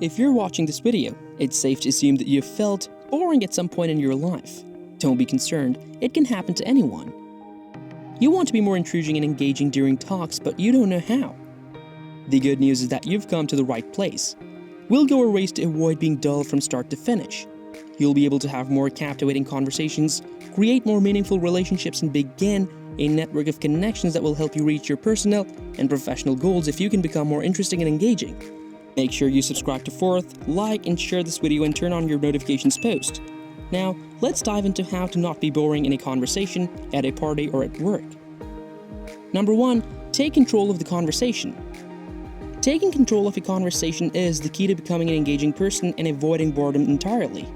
If you're watching this video, it's safe to assume that you've felt boring at some point in your life. Don't be concerned, it can happen to anyone. You want to be more intriguing and engaging during talks, but you don't know how. The good news is that you've come to the right place. We'll go a race to avoid being dull from start to finish. You'll be able to have more captivating conversations, create more meaningful relationships, and begin a network of connections that will help you reach your personal and professional goals if you can become more interesting and engaging. Make sure you subscribe to Fourth, like and share this video, and turn on your notifications post. Now, let's dive into how to not be boring in a conversation, at a party, or at work. Number 1. Take control of the conversation. Taking control of a conversation is the key to becoming an engaging person and avoiding boredom entirely.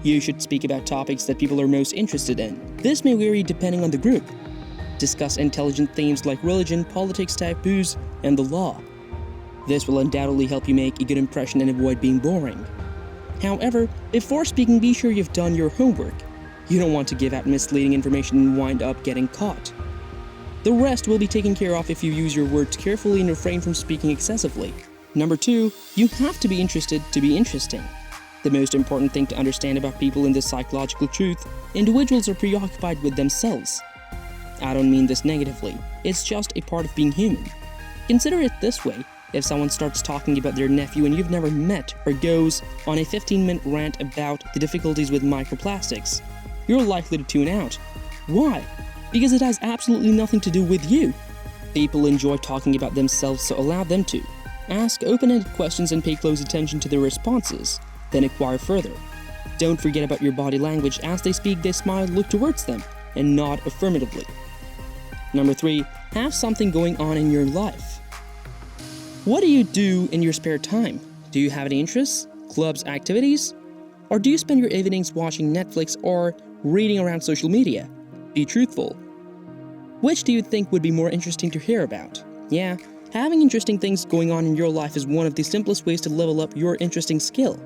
You should speak about topics that people are most interested in. This may vary depending on the group. Discuss intelligent themes like religion, politics, taboos, and the law. This will undoubtedly help you make a good impression and avoid being boring. However, before speaking, be sure you've done your homework. You don't want to give out misleading information and wind up getting caught. The rest will be taken care of if you use your words carefully and refrain from speaking excessively. Number 2, you have to be interested to be interesting. The most important thing to understand about people in this psychological truth, individuals are preoccupied with themselves. I don't mean this negatively, it's just a part of being human. Consider it this way: if someone starts talking about their nephew and you've never met, or goes on a 15-minute rant about the difficulties with microplastics, you're likely to tune out. Why? Because it has absolutely nothing to do with you. People enjoy talking about themselves, so allow them to. Ask open-ended questions and pay close attention to their responses, then inquire further. Don't forget about your body language. As they speak, they smile, look towards them, and nod affirmatively. Number 3, have something going on in your life. What do you do in your spare time? Do you have any interests, clubs, activities? Or do you spend your evenings watching Netflix or reading around social media? Be truthful. Which do you think would be more interesting to hear about? Yeah, having interesting things going on in your life is one of the simplest ways to level up your interesting skill.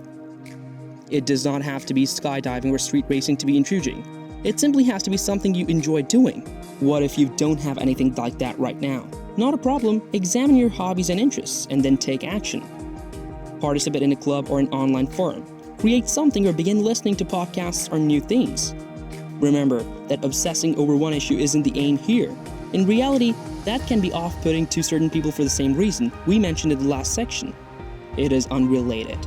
It does not have to be skydiving or street racing to be intriguing. It simply has to be something you enjoy doing. What if you don't have anything like that right now? Not a problem. Examine your hobbies and interests, and then take action. Participate in a club or an online forum. Create something or begin listening to podcasts or new things. Remember that obsessing over one issue isn't the aim here. In reality, that can be off-putting to certain people for the same reason we mentioned in the last section. It is unrelated.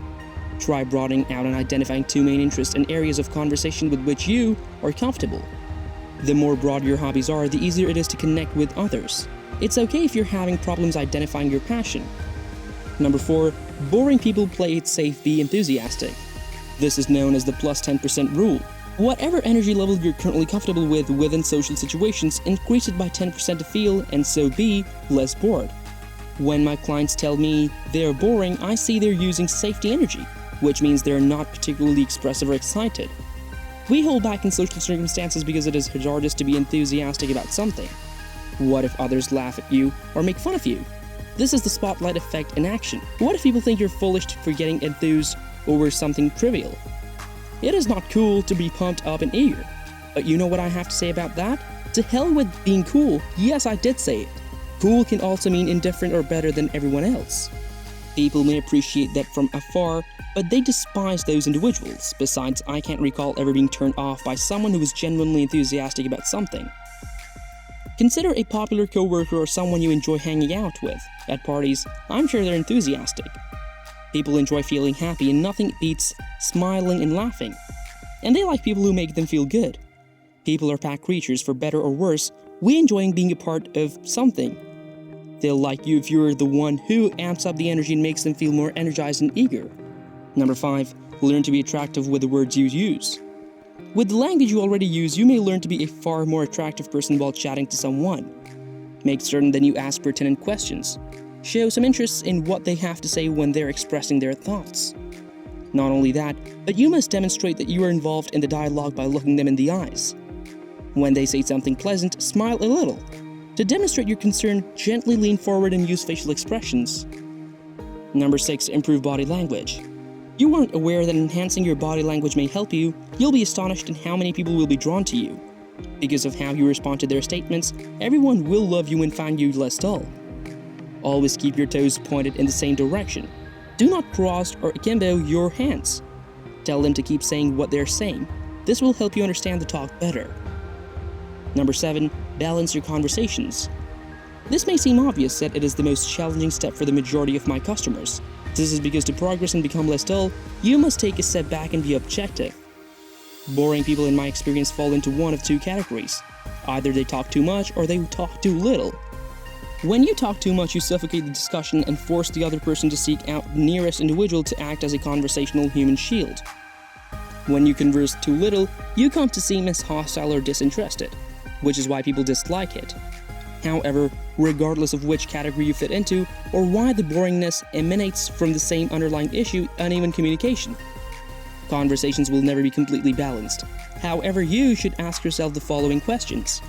Try broadening out and identifying 2 main interests and areas of conversation with which you are comfortable. The more broad your hobbies are, the easier it is to connect with others. It's okay if you're having problems identifying your passion. Number 4, boring people play it safe, be enthusiastic. This is known as the plus 10% rule. Whatever energy level you're currently comfortable with within social situations, increase it by 10% to feel, and so be, less bored. When my clients tell me they're boring, I see they're using safety energy, which means they're not particularly expressive or excited. We hold back in social circumstances because it is hazardous to be enthusiastic about something. What if others laugh at you or make fun of you? This is the spotlight effect in action. What if people think you're foolish for getting enthused over something trivial? It is not cool to be pumped up and eager. But you know what I have to say about that? To hell with being cool. Yes, I did say it. Cool can also mean indifferent or better than everyone else. People may appreciate that from afar, but they despise those individuals. Besides, I can't recall ever being turned off by someone who was genuinely enthusiastic about something. Consider a popular coworker or someone you enjoy hanging out with. At parties, I'm sure they're enthusiastic. People enjoy feeling happy, and nothing beats smiling and laughing. And they like people who make them feel good. People are pack creatures, for better or worse. We enjoy being a part of something. They'll like you if you're the one who amps up the energy and makes them feel more energized and eager. Number 5, learn to be attractive with the words you use. With the language you already use, you may learn to be a far more attractive person while chatting to someone. Make certain that you ask pertinent questions. Show some interest in what they have to say when they're expressing their thoughts. Not only that, but you must demonstrate that you are involved in the dialogue by looking them in the eyes. When they say something pleasant, smile a little. To demonstrate your concern, gently lean forward and use facial expressions. Number 6, improve body language. You weren't aware that enhancing your body language may help you. You'll be astonished at how many people will be drawn to you. Because of how you respond to their statements, everyone will love you and find you less dull. Always keep your toes pointed in the same direction. Do not cross or akimbo your hands. Tell them to keep saying what they're saying. This will help you understand the talk better. Number 7. Balance your conversations. This may seem obvious that it is the most challenging step for the majority of my customers. This is because to progress and become less dull, you must take a step back and be objective. Boring people in my experience fall into one of two categories. Either they talk too much or they talk too little. When you talk too much, you suffocate the discussion and force the other person to seek out the nearest individual to act as a conversational human shield. When you converse too little, you come to seem as hostile or disinterested, which is why people dislike it. However, regardless of which category you fit into, or why the boringness emanates from the same underlying issue, uneven communication. Conversations will never be completely balanced. However, you should ask yourself the following questions.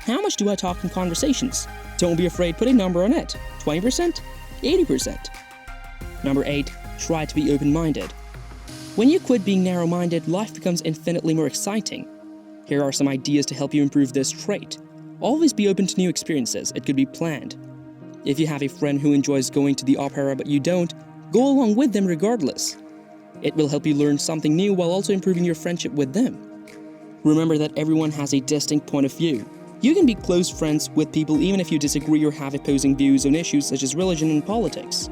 How much do I talk in conversations? Don't be afraid, put a number on it. 20%? 80%? Number 8. Try to be open-minded. When you quit being narrow-minded, life becomes infinitely more exciting. Here are some ideas to help you improve this trait. Always be open to new experiences. It could be planned. If you have a friend who enjoys going to the opera but you don't, go along with them regardless. It will help you learn something new while also improving your friendship with them. Remember that everyone has a distinct point of view. You can be close friends with people even if you disagree or have opposing views on issues such as religion and politics.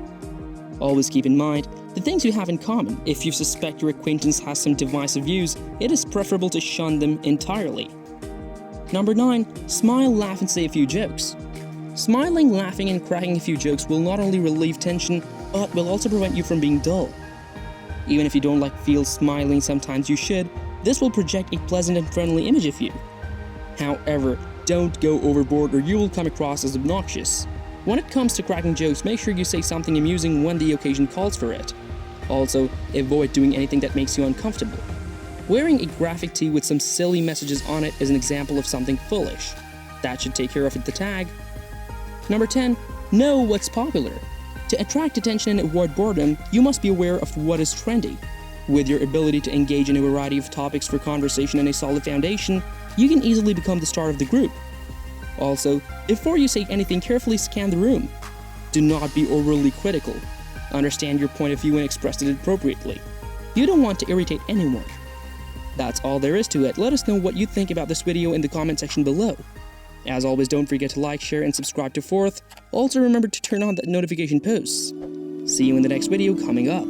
Always keep in mind the things you have in common. If you suspect your acquaintance has some divisive views, it is preferable to shun them entirely. Number 9. Smile, laugh, and say a few jokes. Smiling, laughing, and cracking a few jokes will not only relieve tension, but will also prevent you from being dull. Even if you don't feel smiling, sometimes you should. This will project a pleasant and friendly image of you. However, don't go overboard or you will come across as obnoxious. When it comes to cracking jokes, make sure you say something amusing when the occasion calls for it. Also, avoid doing anything that makes you uncomfortable. Wearing a graphic tee with some silly messages on it is an example of something foolish. That should take care of the tag. Number 10. Know what's popular. To attract attention and avoid boredom, you must be aware of what is trendy. With your ability to engage in a variety of topics for conversation and a solid foundation, you can easily become the star of the group. Also, before you say anything, carefully scan the room. Do not be overly critical. Understand your point of view and express it appropriately. You don't want to irritate anyone. That's all there is to it. Let us know what you think about this video in the comment section below. As always, don't forget to like, share, and subscribe to Fourth. Also remember to turn on that notification posts. See you in the next video coming up.